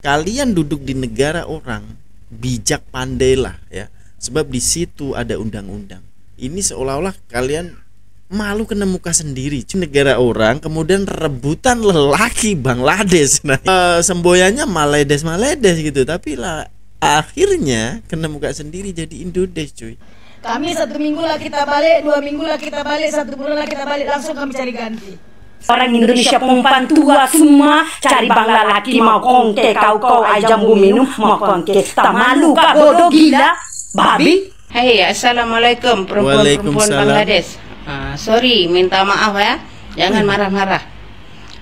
kalian duduk di negara orang, bijak pandailah ya, sebab di situ ada undang-undang. Ini seolah-olah kalian malu kena muka sendiri, negara orang kemudian rebutan lelaki Bangladesh. Nah, semboyannya Maledes gitu, tapi lah akhirnya kena muka sendiri jadi Indodesh cuy. Kami 1 minggu lah kita balik, 2 minggu lah kita balik, 1 bulan lah kita balik, langsung kami cari ganti. Orang Indonesia perempuan tua semua cari bangla laki, mau kongke kau ai jambu minum mau kongke. Tak malu kah bodoh gila babi. Hai, assalamualaikum perempuan-perempuan Bangladesh. Sorry, minta maaf ya. Jangan marah-marah.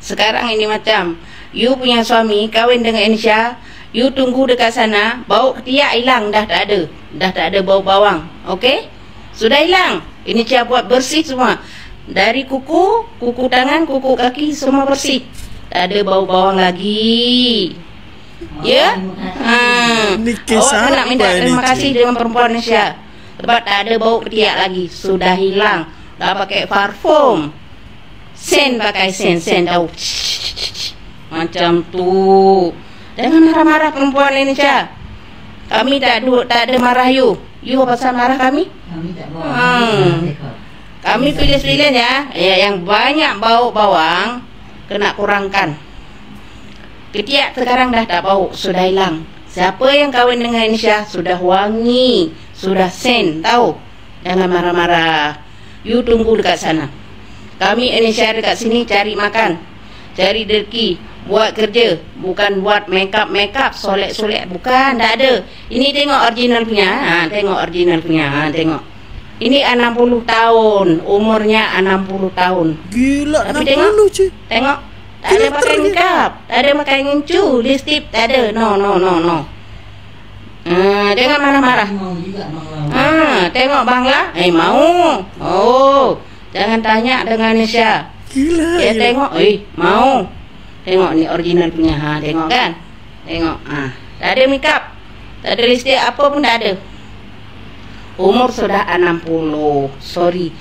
Sekarang ini macam you punya suami kawin dengan Indonesia, you tunggu dekat sana, bau ketiak hilang, dah tak ada bau bawang. Okey? Sudah hilang. Ini Cia buat bersih semua. Dari kuku tangan, kuku kaki semua bersih. Tak ada bau bawang lagi. Ya? Awak nak minta terima kasih dengan perempuan Indonesia sebab tak ada bau ketiak lagi. Sudah hilang. Dah pakai parfum. Sen pakai sen tahu. Macam tu. Jangan marah-marah perempuan Indonesia. Kami tak ada marah you. You pasal marah kami? Kami tak Kami pilih-pilih ya. Yang banyak bau bawang kena kurangkan. Ketiak sekarang dah tak bau, sudah hilang. Siapa yang kahwin dengan Indonesia sudah wangi, sudah sen, tahu? Jangan marah-marah. You tunggu dekat sana. Kami Indonesia dekat sini cari makan, cari rezeki, buat kerja, bukan buat make-up, solek-solek, bukan, tak ada. Ini tengok original punya, tengok original punya, tengok. Ini 60 tahun, umurnya 60 tahun. Gila, tapi 60 tengok, cuy. Tengok, tak ada pakai makeup, tak ada pakai ngencu, lipstick, tak ada. No. Jangan marah-marah. Tengok Bangla, mau. Oh, jangan tanya dengan Indonesia. Gila. Ya tengok, mau. Tengok ni original punya, tengok kan? Tengok, tak ada makeup, tak ada lipstick, apa pun tak ada. Umur sudah 60. Sorry.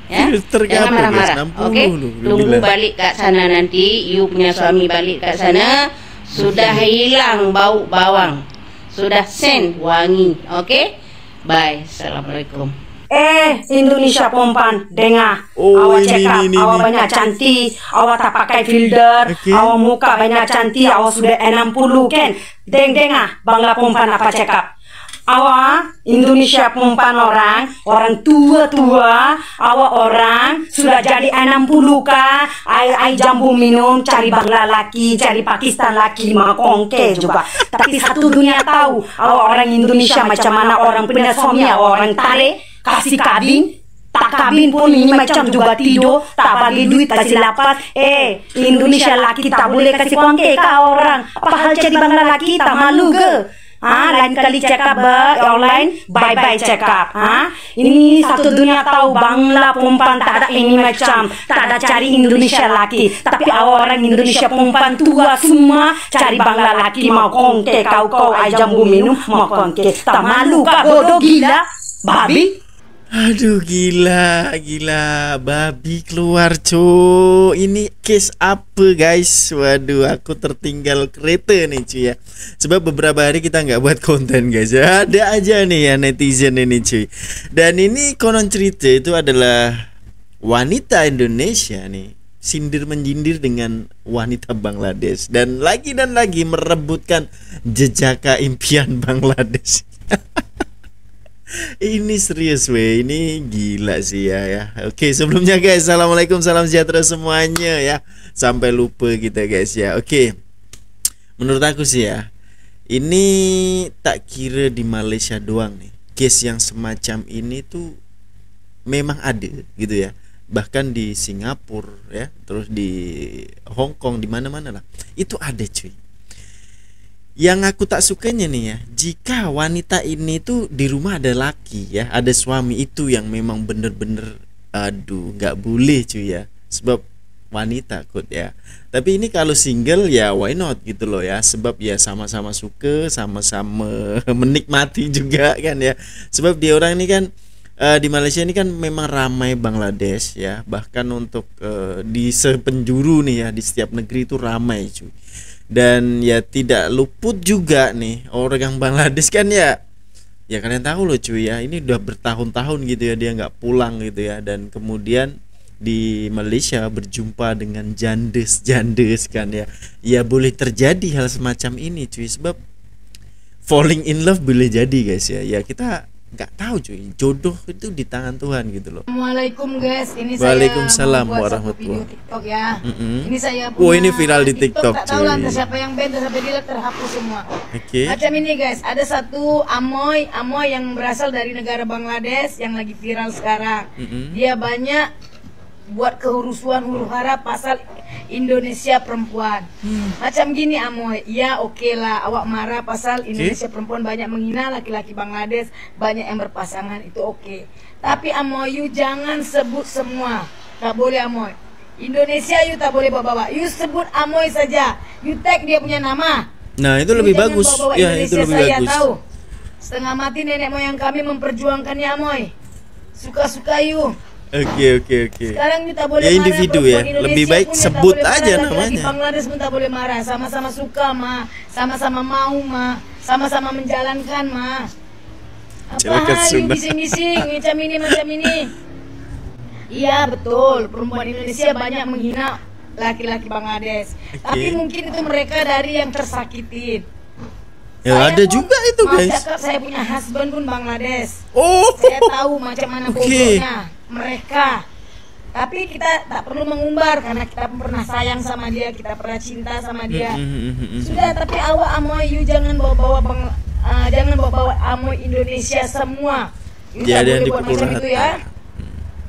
Ya? Jangan marah-marah. Okey. Tunggu balik kat sana nanti. You punya suami balik kat sana. Sudah hilang bau bawang. Sudah sen wangi. Okey? Bye. Assalamualaikum. Indonesia perempuan, dengar. Awak cakap awak banyak cantik, awak tak pakai filter, awak muka banyak cantik, awak sudah 60 kan? Dengar bangla perempuan apa cakap. Awak Indonesia perempuan orang tua, awak orang sudah jadi 60 kah? Ai jambu minum, cari bangla laki, cari Pakistan laki, mau kongke juga. Tapi satu dunia tahu, awak orang Indonesia macam mana orang punya suami, awak orang tarik, kasih kabin. Tak kabin pun ini macam juga tidur, tak bagi duit kasih lapas. Indonesia laki tak boleh kasih kongke kau orang. Apa hal jadi bangla laki tak malu ke? Lain kali cakap online, bye-bye cakap. Ini satu dunia tahu bangla perempuan tak ada ini macam, tak ada cari Indonesia laki. Tapi awak orang Indonesia perempuan tua semua cari bangla laki, mau kongke kau ai jambu minum, mau kongke. Tak malu kah bodoh gila babi? Aduh gila babi keluar cu. Ini case apa guys? Waduh, aku tertinggal kereta nih cuy ya. Sebab beberapa hari kita nggak buat konten guys ya. Ada aja nih ya netizen ini cuy. Dan ini konon cerita itu adalah wanita Indonesia nih sindir menjindir dengan wanita Bangladesh dan lagi merebutkan jejaka impian Bangladesh. Ini serius weh, ini gila sih ya. Oke, sebelumnya guys, assalamualaikum, salam sejahtera semuanya ya. Sampai lupa kita guys ya. Oke, menurut aku sih ya, ini tak kira di Malaysia doang nih. Case yang semacam ini tuh memang ada gitu ya. Bahkan di Singapura ya, terus di Hong Kong, di mana-mana lah. Itu ada cuy. Yang aku tak sukanya nih ya, jika wanita ini tuh di rumah ada laki ya, ada suami, itu yang memang bener-bener aduh nggak boleh cuy ya, sebab wanita kut ya. Tapi ini kalau single ya why not gitu loh ya, sebab ya sama-sama suka, sama-sama menikmati juga kan ya. Sebab dia orang ini kan di Malaysia ini kan memang ramai Bangladesh ya, bahkan untuk di sepenjuru nih ya, di setiap negeri itu ramai cuy. Dan ya tidak luput juga nih orang Bangladesh kan ya kalian tahu loh cuy ya, ini udah bertahun-tahun gitu ya dia nggak pulang gitu ya, dan kemudian di Malaysia berjumpa dengan jandes kan ya. Ya boleh terjadi hal semacam ini cuy, sebab falling in love boleh jadi guys ya. Ya kita nggak tahu cuy, jodoh itu di tangan Tuhan gitu loh. Assalamualaikum guys, ini Waalaikumsalam saya warahmatullahi video TikTok ya. Ini saya Oh, ini viral di TikTok, tak tahu cuy. lantas siapa yang ban sampai dia terhapus semua. Oke. Macam ini guys, ada satu Amoy yang berasal dari negara Bangladesh yang lagi viral sekarang. Dia banyak buat kerusuhan huru hara pasal Indonesia perempuan. Macam gini Amoy, ya oke lah awak marah pasal Indonesia perempuan banyak menghina laki-laki Bangladesh, banyak yang berpasangan, itu oke. Tapi Amoy, you jangan sebut semua, tak boleh Amoy. Indonesia you tak boleh bawa-bawa, you sebut Amoy saja, you tag dia punya nama. Nah itu You lebih jangan bagus bawa-bawa ya, Indonesia, itu lebih saya bagus. tahu. Setengah mati nenek moyang kami memperjuangkannya Amoy. Suka-suka you. Oke. Sekarang kita boleh Ya, individu marah, ya. perempuan Indonesia Lebih baik pun tak sebut boleh marah, aja laki-laki namanya. Bangladesh pun tak boleh marah, sama-sama suka sama-sama mau sama-sama menjalankan Apa Silakan hal sunnah. bising-bising macam ini. Iya betul, perempuan Indonesia banyak menghina laki-laki Bangladesh. Tapi mungkin itu mereka dari yang tersakitin. Ya Saya ada pun juga itu mau guys. cakap, saya punya husband pun Bangladesh. Oh. Saya tahu macam mana Oke. bodohnya mereka. Tapi kita tak perlu mengumbar karena kita pernah sayang sama dia, kita pernah cinta sama dia. Sudah, tapi awak Amoy, you jangan bawa-bawa Amoy Indonesia semua. You Ya, tak ada yang boleh buat dipukul macam itu rata. ya.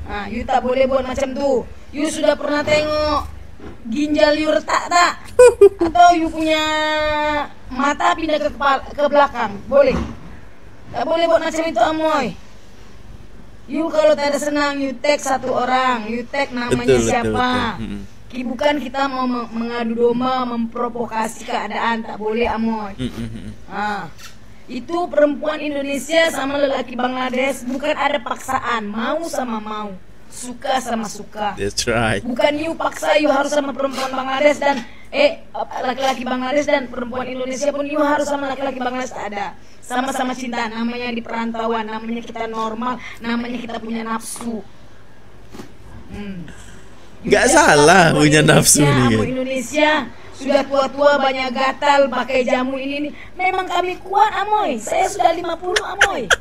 Nah, you tak boleh buat macam tu. You sudah pernah tengok ginjal you retak tak? Atau you punya mata pindah ke belakang? Boleh. Tak boleh buat macam itu Amoy. You kalau tak ada senang, you tag satu orang, you tag namanya Betul, siapa. betul. Bukan kita mau mengadu domba, memprovokasi keadaan, tak boleh Amoy. Itu perempuan Indonesia sama lelaki Bangladesh bukan ada paksaan, mau sama mau, suka sama suka. That's right. Bukan you paksa you harus sama perempuan Bangladesh dan laki-laki Bangladesh dan perempuan Indonesia pun you harus sama laki-laki Bangladesh, tak ada. Sama-sama cinta, namanya di perantauan, namanya kita normal, namanya kita punya nafsu. Nggak salah punya nafsu nih kan. Indonesia sudah tua-tua banyak gatal pakai jamu ini. Memang kami kuat Amoy. Saya sudah 50 Amoy.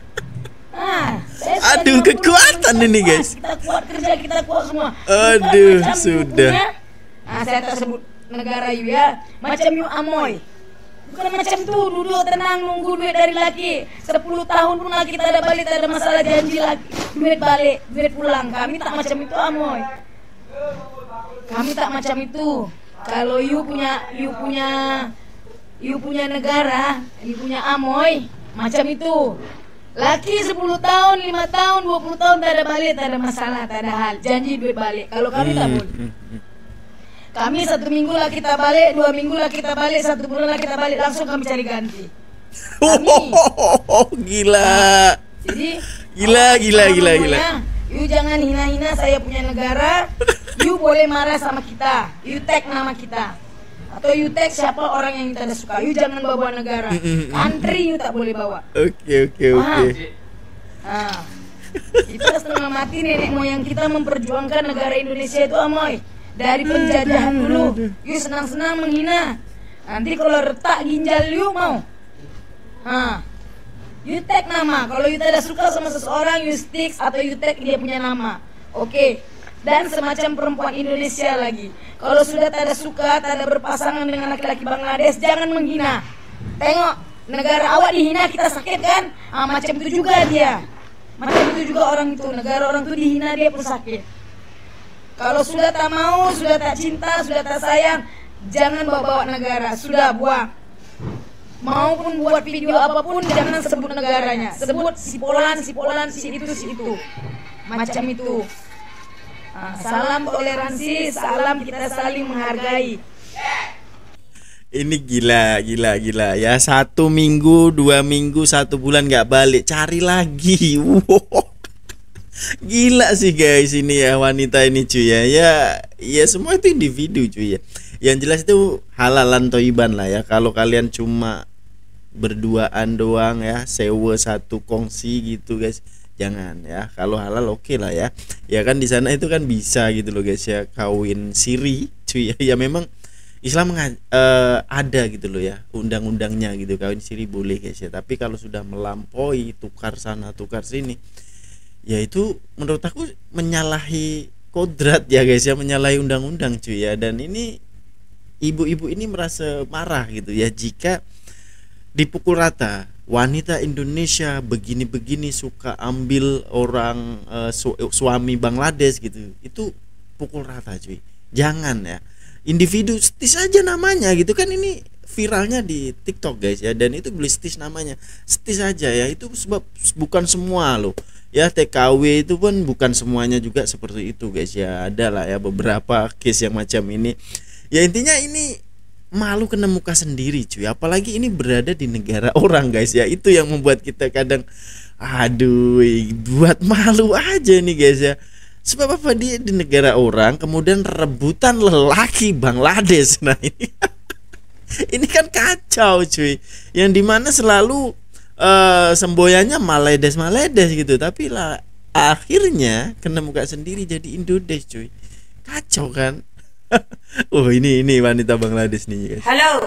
Saya sudah Aduh, 50, kekuatan kita ini, kuat. guys. Kita kuat kerja, kita kuat semua. Aduh, Bukan macam sudah. you punya, saya tak sebut negara you ya. Macam you Amoy. Bukan macam tu, duduk tenang nunggu duit dari laki. 10 tahun pun lagi kita ada balik, tak ada masalah, janji lagi. Duit balik, duit pulang. Kami tak macam itu Amoy. Kami tak macam itu. Kalau you punya negara, you punya Amoy, macam itu. Laki 10 tahun, 5 tahun, 20 tahun tak ada balik, tak ada masalah, tak ada hal. Janji duit balik. Kalau kami tak boleh. Kami 1 minggu lah kita balik, 2 minggu lah kita balik, 1 bulan lah kita balik, langsung kami cari ganti. Gila. Jadi Gila. You jangan hina-hina saya punya negara. You boleh marah sama kita, you tag nama kita, atau you tag siapa orang yang kita suka. You jangan bawa negara, country you tak boleh bawa. Oke. Kita setengah mati nenek moyang kita memperjuangkan negara Indonesia itu Amoy. Dari penjajahan dulu, you senang-senang menghina. Nanti kalau retak ginjal you mau, you tag nama. Kalau you tidak suka sama seseorang, you stick atau you tag dia punya nama. Oke. Dan semacam perempuan Indonesia lagi. Kalau sudah tak ada suka, tak ada berpasangan dengan laki-laki Bangladesh, jangan menghina. Tengok, negara awak dihina kita sakit kan? Macam itu juga dia. Macam itu juga orang itu. Negara orang itu dihina dia pun sakit. Kalau sudah tak mau, sudah tak cinta, sudah tak sayang, jangan bawa-bawa negara. Sudah buang. Maupun buat video apapun, jangan sebut negaranya. Sebut si Polan, si itu. Macam itu. Salam toleransi, salam kita saling menghargai. Ini gila ya. 1 minggu, 2 minggu, 1 bulan nggak balik, cari lagi. Wow. Gila sih guys ini ya, wanita ini cuy ya. Ya semua itu individu cuy ya. Yang jelas itu halalan toiban lah ya. Kalau kalian cuma berduaan doang ya, sewa satu kongsi gitu guys, jangan ya. Kalau halal oke lah ya. Ya kan di sana itu kan bisa gitu loh guys ya, kawin siri cuy ya. Ya memang Islam ada gitu loh ya, undang-undangnya gitu, kawin siri boleh guys ya. Tapi kalau sudah melampaui tukar sana tukar sini, ya itu menurut aku menyalahi kodrat ya guys ya, menyalahi undang-undang cuy ya. Dan ini ibu-ibu ini merasa marah gitu ya jika dipukul rata. Wanita Indonesia begini-begini suka ambil orang suami Bangladesh gitu, itu pukul rata cuy. Jangan ya, individu stis aja namanya gitu kan. Ini viralnya di TikTok guys ya, dan itu beli stis namanya, stis aja ya. Itu sebab bukan semua loh ya, TKW itu pun bukan semuanya juga seperti itu guys ya. Ada lah ya beberapa case yang macam ini. Ya intinya ini malu kena muka sendiri cuy, apalagi ini berada di negara orang guys ya. Itu yang membuat kita kadang aduh buat malu aja nih guys ya. Sebab apa, dia di negara orang kemudian rebutan lelaki Bangladesh. Nah ini ini kan kacau cuy, yang dimana selalu semboyannya Maledes gitu, tapi lah akhirnya kena muka sendiri jadi Indodesh cuy. Kacau kan. Oh ini wanita Bangladesh nih guys. Halo.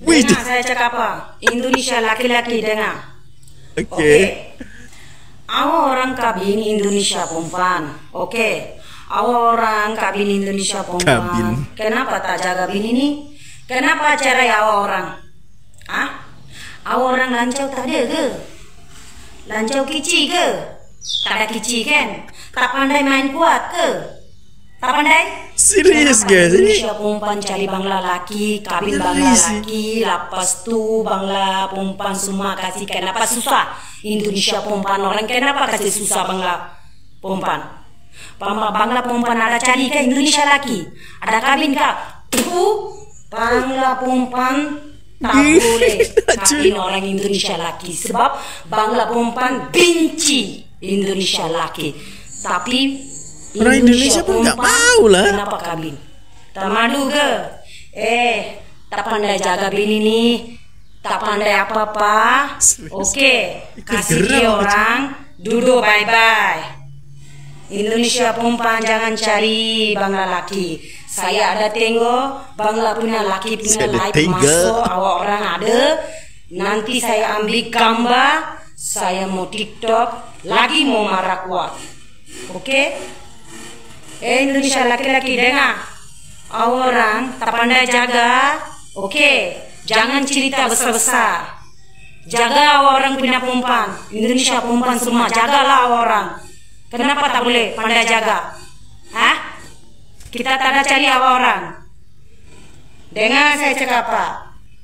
Dengar saya cakap apa? Indonesia laki-laki dengar. Oke. Awak orang kabin Indonesia perempuan. Oke. Awak orang kabin Indonesia perempuan. Kenapa tak jaga bini ini? Kenapa cerai awak orang? Hah? Awak orang lancau tak ada ke? Lancau kici ke? Tak ada kici kan? Tak pandai main kuat ke? Tak pandai? Serius guys, Indonesia perempuan cari bangla laki, kabin bangla laki, lepas tu bangla perempuan semua kasih. Kenapa susah? Indonesia perempuan orang kenapa kasih susah bangla perempuan? Bangla perempuan ada cari ke Indonesia laki? Ada kabin kah? Bangla perempuan tak boleh kabin orang Indonesia laki, sebab bangla perempuan benci Indonesia laki. Tapi orang Indonesia pun nggak mau lah. Kenapa kabin? Tak malu ke? Tak pandai jaga bini ni, tak pandai apa-apa. Oke, kasih dia orang, duduk bye-bye. Indonesia perempuan jangan cari bangla laki. Saya ada tengok bangla punya laki punya live masuk, awak orang ada. Nanti saya ambil gambar, saya mau TikTok, lagi mau marah kuat. Oke? Indonesia laki-laki dengar. Awak orang tak pandai jaga. Oke, jangan cerita besar-besar. Jaga awak orang punya perempuan. Indonesia perempuan semua, jagalah awak orang. Kenapa tak boleh pandai jaga? Hah? Kita tak ada cari awak orang. Dengar saya cakap apa?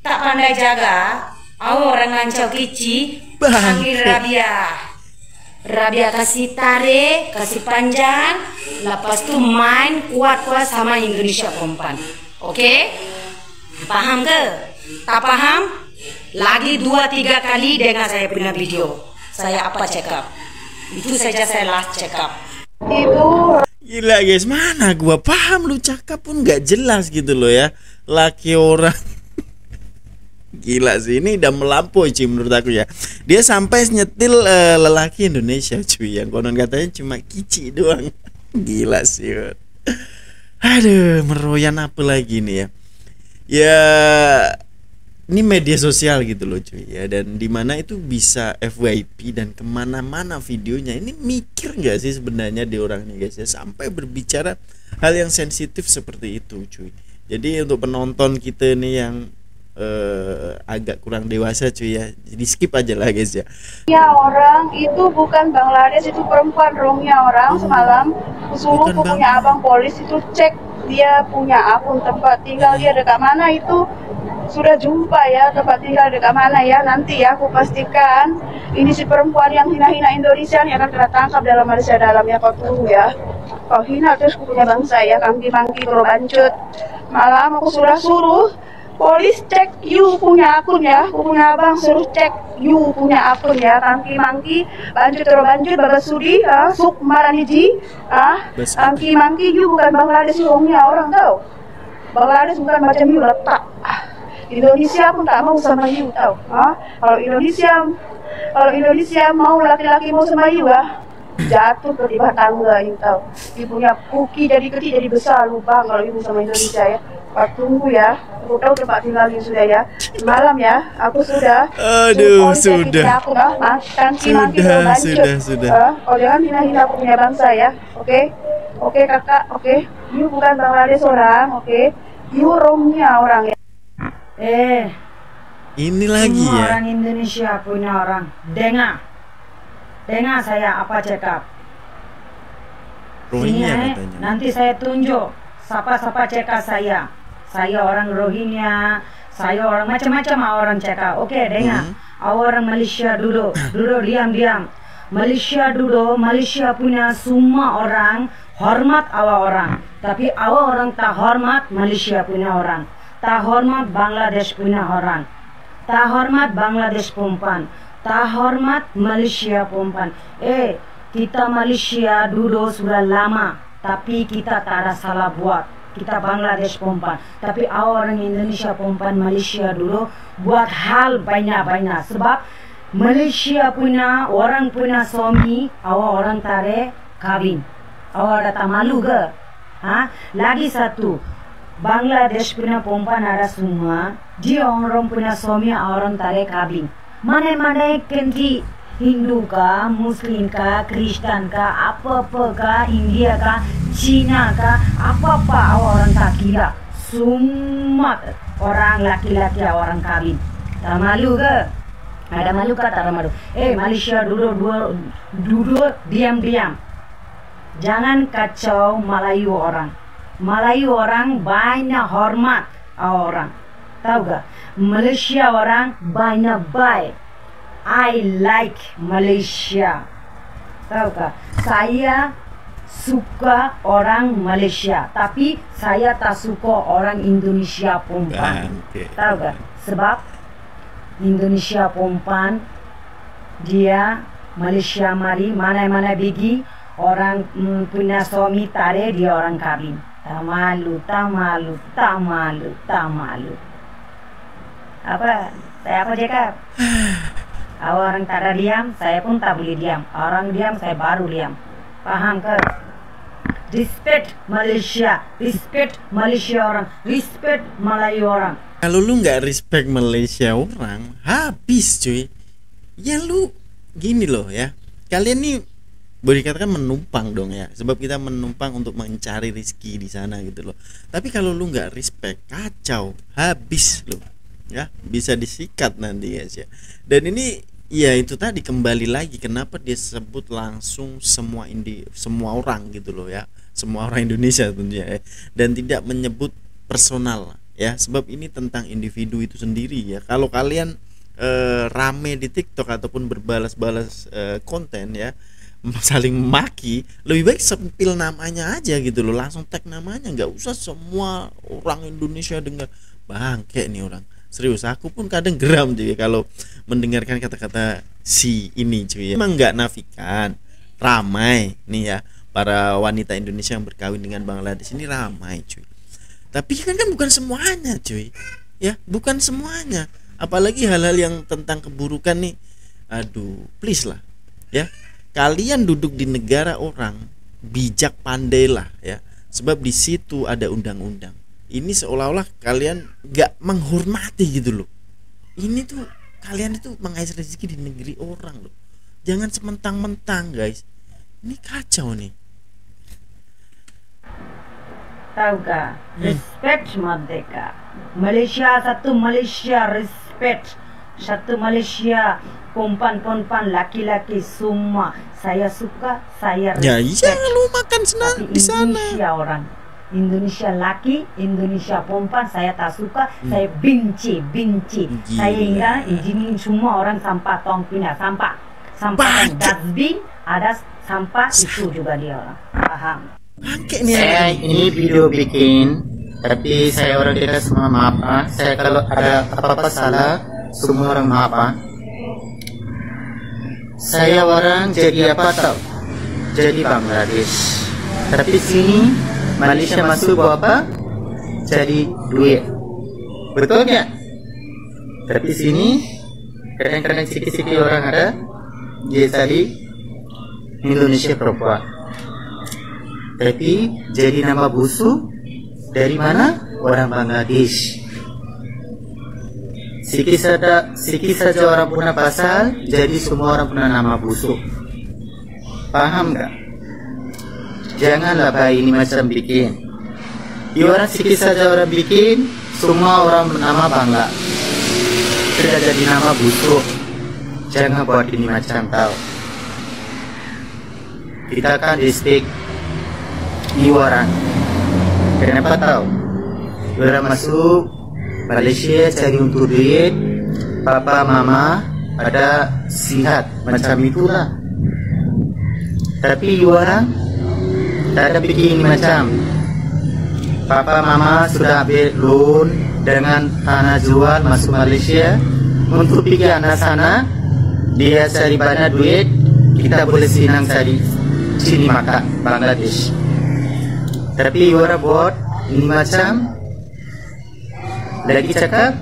Tak pandai jaga, awak orang lancau kici, panggil Rabia. Rabia kasih tarik, kasih panjang, lepas tu main kuat-kuat sama Indonesia perempuan. Oke? Paham ke? Tak paham? Lagi 2-3 kali dengar saya punya video. Saya apa cakap? Itu saja saya last cakap. Itu Gila guys, mana gua paham lu cakap pun nggak jelas gitu loh ya. Laki orang. Gila sih, ini udah melampaui cuy menurut aku ya. Dia sampai nyetil lelaki Indonesia cuy, yang konon katanya cuma kici doang. Gila sih. Aduh, meroyan apa lagi nih ya. Ya ini media sosial gitu loh cuy ya, dan dimana itu bisa FYP dan kemana-mana videonya. Ini mikir nggak sih sebenarnya di orang nih guys ya, sampai berbicara hal yang sensitif seperti itu cuy. Jadi untuk penonton kita nih yang agak kurang dewasa cuy ya, jadi skip aja lah guys ya. ya orang itu bukan Bangladesh, itu perempuan Rohingya orang. Semalam suruh punya abang polis itu cek dia punya akun tempat tinggal dia dekat mana, itu sudah jumpa ya tempat tinggal dekat mana ya. Nanti ya aku pastikan ini si perempuan yang hina-hina Indonesia nih akan kena tangkap dalam Malaysia dalam ya. Kau tunggu ya, kau hina terus punya bangsa ya, kangki-mangki kalau lanjut. Malam aku sudah suruh polis cek You punya akun ya, aku punya abang suruh cek you punya akun ya, tangki-mangki, banjut babasudi, suk maraniji, tangki-mangki, you bukan Bangladesh orangnya orang tahu. Bangladesh bukan macam you letak. Indonesia pun tak mau sama you tahu. Kalau Indonesia mau laki-laki mau sama you jatuh ke di bawah tangga you tahu. You punya kuki jadi kecil jadi besar lubang kalau you sama Indonesia ya. Tunggu ya, aku tahu tempat tinggalnya sudah ya. Semalam ya, aku sudah. Aduh, sudah. Sudah. Oh jangan hina-hina aku punya bangsa ya, oke? Oke kakak, oke. You bukan Bangladesh orang, oke? You Romnya orang ya. Ini lagi semua ya. Orang Indonesia punya orang. Dengar saya apa cakap. Rohingya katanya. Nanti saya tunjuk siapa cakap saya. Saya orang Rohingya, saya orang macam-macam orang cakap. Oke, dengar. Orang Malaysia duduk diam. Malaysia duduk, Malaysia punya semua orang hormat orang. Tapi orang tak hormat Malaysia punya orang. Tak hormat Bangladesh punya orang. Tak hormat Bangladesh perempuan. Tak hormat Malaysia perempuan. Kita Malaysia duduk sudah lama, tapi kita tak ada salah buat. Kita Bangladesh perempuan, tapi orang Indonesia perempuan Malaysia dulu buat hal banyak-banyak. Sebab Malaysia punya orang punya suami, orang tarik kawin. Awak tak malu ke? Lagi satu, Bangladesh punya perempuan ada semua, dia orang punya suami, orang tarik kawin. Mana-mana country, Hindu kah, Muslim kah, Kristen kah, apa-apa kah, India kah, Cina kah, apa-apa orang tak kira. Semua orang laki-laki orang kawin. Tak malu ke? Ada malu kah? Tak malu. Malaysia duduk diam-diam. Jangan kacau Melayu orang. Melayu orang banyak hormat orang. Tahu gak? Malaysia orang banyak baik. I like Malaysia. Tahu tak? Saya suka orang Malaysia, tapi saya tak suka orang Indonesia perempuan. Tahu tak? Sebab Indonesia perempuan dia Malaysia mari mana-mana pergi orang punya suami tarik dia orang kawin. Tak malu. Apa? Saya apa cakap? Orang tak ada diam, saya pun tak boleh diam. Orang diam, saya baru diam. Paham ke? Respect Malaysia orang, respect Melayu orang. Kalau lu nggak respect Malaysia orang, habis cuy. Ya lu gini loh ya. Kalian nih boleh dikatakan menumpang dong ya. Sebab kita menumpang untuk mencari rezeki di sana gitu loh. Tapi kalau lu nggak respect, kacau, habis lu. Ya, bisa disikat nanti guys ya. Dan ini ya itu tadi kembali lagi kenapa dia sebut langsung semua orang gitu loh ya. Semua orang Indonesia tentunya ya. Dan tidak menyebut personal ya. Sebab ini tentang individu itu sendiri ya. Kalau kalian rame di TikTok ataupun berbalas-balas konten ya, saling maki, lebih baik sepil namanya aja gitu loh. Langsung tag namanya, nggak usah semua orang Indonesia dengar. Bangke nih orang. Serius, aku pun kadang geram cuy kalau mendengarkan kata-kata si ini cuy. Emang nggak nafikan, ramai nih ya para wanita Indonesia yang berkawin dengan Bangladesh ini ramai cuy. Tapi kan bukan semuanya cuy, ya bukan semuanya. Apalagi hal-hal yang tentang keburukan nih, aduh please lah ya. Kalian duduk di negara orang, bijak pandailah ya. Sebab di situ ada undang-undang. Ini seolah-olah kalian gak menghormati gitu loh. Ini tuh kalian itu mengais rezeki di negeri orang loh. Jangan sementang-mentang guys. Ini kacau nih. Tahu gak? Respect merdeka. Malaysia satu Malaysia respect. Satu Malaysia perempuan-perempuan laki-laki semua. Saya suka, saya respect. Ya iya lu makan senang di sana. Indonesia orang. Indonesia laki, Indonesia perempuan saya tak suka, saya benci. Gila. Saya ingat izinin semua orang sampah tong pindah sampah dan dustbin ada sampah itu juga dia orang. Paham? Bangke nih Saya ini video bikin Tapi saya orang kita semua maaf. Saya kalau ada apa-apa salah, semua orang maaf. Saya orang jadi apa tahu? Jadi Bangladesh. Tapi sini Malaysia masuk buat apa? Cari duit. Betul nggak? Tapi sini kadang-kadang sikit-sikit orang ada dia cari Indonesia perempuan. Tapi jadi nama busuk dari mana? Orang Bangladesh. Sikit saja orang punya pasal, jadi semua orang punya nama busuk. Paham nggak? Janganlah bayi ini macam bikin. Orang sikit saja orang bikin, semua orang nama bangga. Sudah jadi nama busuk. Jangan buat ini macam tahu. Kita kan distrik orang. Kenapa tahu? Orang masuk Malaysia cari untuk duit, papa mama ada sihat macam itulah. Tapi orang tak ada bikin macam papa mama sudah ambil loan dengan tanah jual masuk Malaysia untuk pergi anak sana, dia cari banyak duit, kita boleh senang cari sini makan Bangladesh. Tapi orang buat ini macam lagi cakap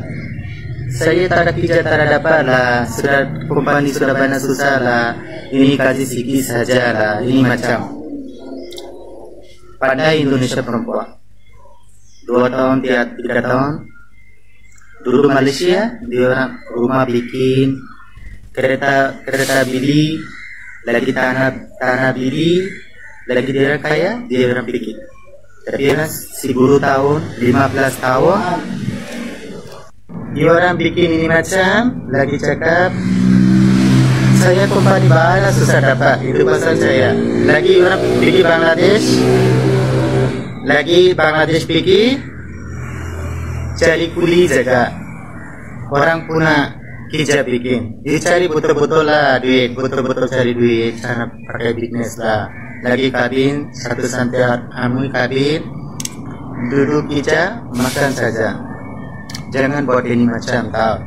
saya tak ada kerja, tak ada dapat lah, sudah kompani sudah banyak susah lah, ini kasih sikit saja lah, ini macam pandai Indonesia perempuan 2 tahun, 3 tahun dulu Malaysia dia orang rumah bikin, kereta beli, lagi tanah beli, lagi dia orang kaya, dia orang bikin. Tapi orang 10 tahun, 15 tahun dia orang bikin ini macam lagi cakap saya kompani bahala susah dapat, itu pasal saya lagi orang pergi Bangladesh pergi cari kuli jaga orang punya kerja bikin, dia cari betul-betul lah duit, betul-betul cari duit, sana pakai bisnes lah. Lagi kabin satu santai kami kabin duduk kerja makan saja. Jangan buat ini macam tahu.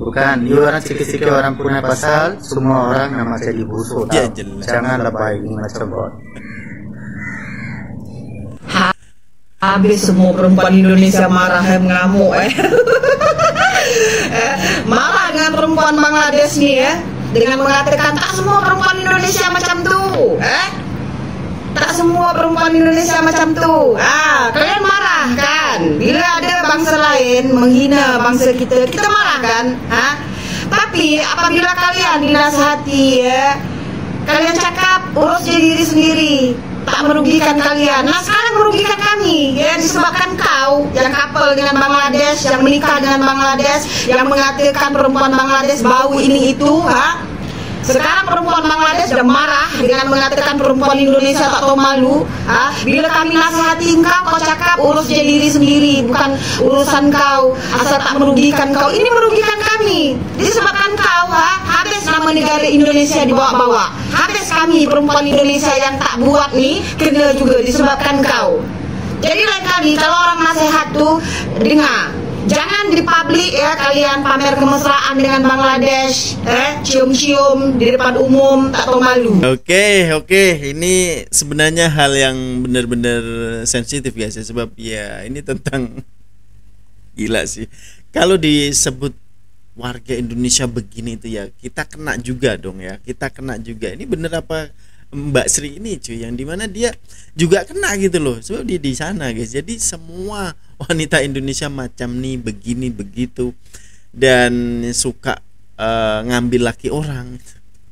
Bukan, dia orang sikit-sikit orang punya pasal, semua orang nama jadi busuk. Ya, jangan lebay ini macam buat. Habis semua perempuan Indonesia marah mengamuk marah dengan perempuan Bangladesh nih dengan mengatakan tak semua perempuan Indonesia macam tu tak semua perempuan Indonesia macam tu. Kalian marah kan bila ada bangsa lain menghina bangsa kita marah kan. Tapi apabila kalian dinasihati kalian cakap urus diri sendiri, tak merugikan kalian. Nah sekarang merugikan kami disebabkan kau yang couple dengan Bangladesh, yang menikah dengan Bangladesh, yang mengatakan perempuan Bangladesh bau ini itu. Sekarang perempuan Bangladesh sudah marah dengan mengatakan perempuan Indonesia tak tahu malu. Bila kami nasihati kau cakap urus diri sendiri, bukan urusan kau, asal tak merugikan kau. Ini merugikan kami disebabkan kau habis nama negara Indonesia dibawa-bawa. Habis kami perempuan Indonesia yang tak buat nih kena juga disebabkan kau. Jadi lain kali kalau orang nasihat tuh dengar, jangan di publik kalian pamer kemesraan dengan Bangladesh, cium-cium di depan umum tak tahu malu. Oke, ini sebenarnya hal yang benar-benar sensitif guys ya, sebab ya ini tentang gila sih. Kalau disebut warga Indonesia begini itu ya kita kena juga dong ya, kita kena juga. Ini bener apa Mbak Sri ini cuy, yang dimana dia juga kena gitu loh, sebab dia di sana guys. Jadi semua wanita Indonesia macam nih begini begitu dan suka ngambil laki orang,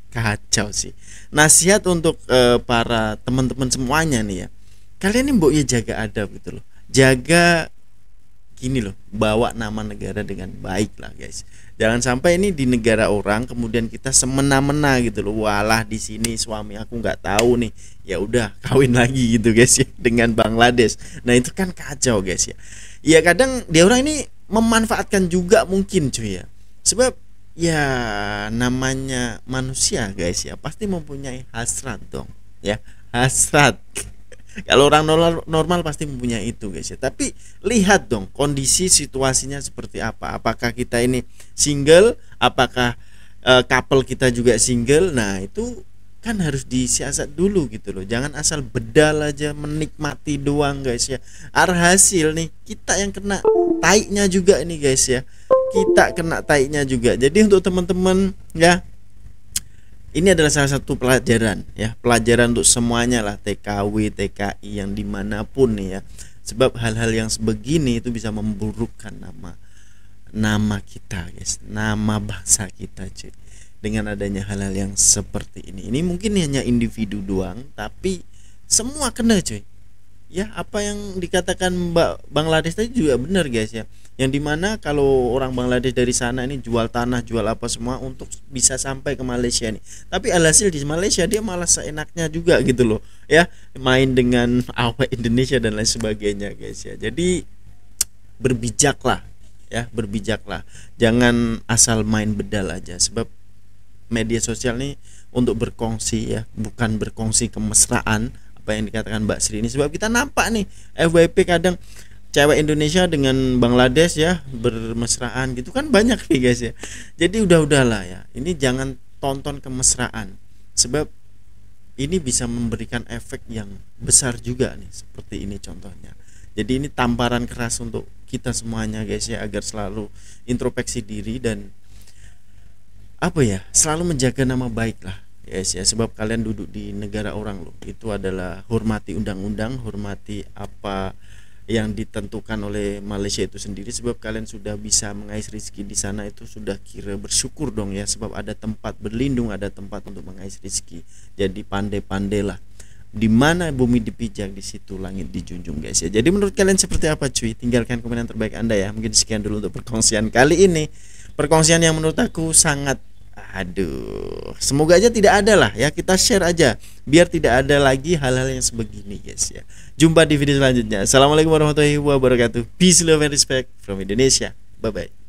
kacau sih. Nasihat untuk para teman-teman semuanya nih ya, kalian ini mbok ya jaga adab gitu loh, jaga gini loh, bawa nama negara dengan baik lah guys. Jangan sampai ini di negara orang kemudian kita semena-mena gitu loh. Walah di sini suami aku nggak tahu nih, ya udah kawin lagi gitu guys ya dengan Bangladesh. Nah itu kan kacau guys ya. Ya kadang dia orang ini memanfaatkan juga mungkin cuy ya. Sebab ya namanya manusia guys ya pasti mempunyai hasrat dong ya, hasrat. Kalau orang normal pasti mempunyai itu guys ya. Tapi lihat dong kondisi situasinya seperti apa. Apakah kita ini single, apakah couple kita juga single. Nah itu kan harus disiasat dulu gitu loh. Jangan asal bedal aja menikmati doang guys ya. Hasil nih kita yang kena taiknya juga ini guys ya. Kita kena taiknya juga. Jadi untuk teman-teman ya, ini adalah salah satu pelajaran ya, pelajaran untuk semuanya lah, TKW, TKI yang dimanapun nih ya. Sebab hal-hal yang sebegini itu bisa memburukkan nama kita guys, nama bangsa kita cuy. Dengan adanya hal-hal yang seperti ini mungkin hanya individu doang, tapi semua kena cuy. Ya apa yang dikatakan Mbak Bangladesh tadi juga benar guys ya. Yang dimana kalau orang Bangladesh dari sana ini jual tanah, jual apa semua untuk bisa sampai ke Malaysia nih. Tapi alhasil di Malaysia dia malah seenaknya juga gitu loh ya, main dengan awak Indonesia dan lain sebagainya guys ya. Jadi berbijaklah ya, berbijaklah. Jangan asal main bedal aja. Sebab media sosial nih untuk berkongsi ya, bukan berkongsi kemesraan apa yang dikatakan Mbak Sri ini. Sebab kita nampak nih FYP kadang cewek Indonesia dengan Bangladesh ya bermesraan gitu kan banyak nih guys ya. Jadi udahlah ya, ini jangan tonton kemesraan. Sebab ini bisa memberikan efek yang besar juga nih, seperti ini contohnya. Jadi ini tamparan keras untuk kita semuanya guys ya, agar selalu introspeksi diri dan apa ya, selalu menjaga nama baik lah guys ya. Sebab kalian duduk di negara orang loh, itu adalah hormati undang-undang, hormati apa yang ditentukan oleh Malaysia itu sendiri. Sebab kalian sudah bisa mengais rezeki di sana, itu sudah kira bersyukur dong ya. Sebab ada tempat berlindung, ada tempat untuk mengais rezeki. Jadi pandai-pandailah, di mana bumi dipijak di situ langit dijunjung guys ya. Jadi menurut kalian seperti apa cuy? Tinggalkan komentar terbaik Anda ya. Mungkin sekian dulu untuk perkongsian kali ini. Perkongsian yang menurut aku sangat, aduh, semoga aja tidak ada lah ya, kita share aja biar tidak ada lagi hal-hal yang sebegini guys ya. Jumpa di video selanjutnya. Assalamualaikum warahmatullahi wabarakatuh. Peace, love and respect from Indonesia. Bye bye.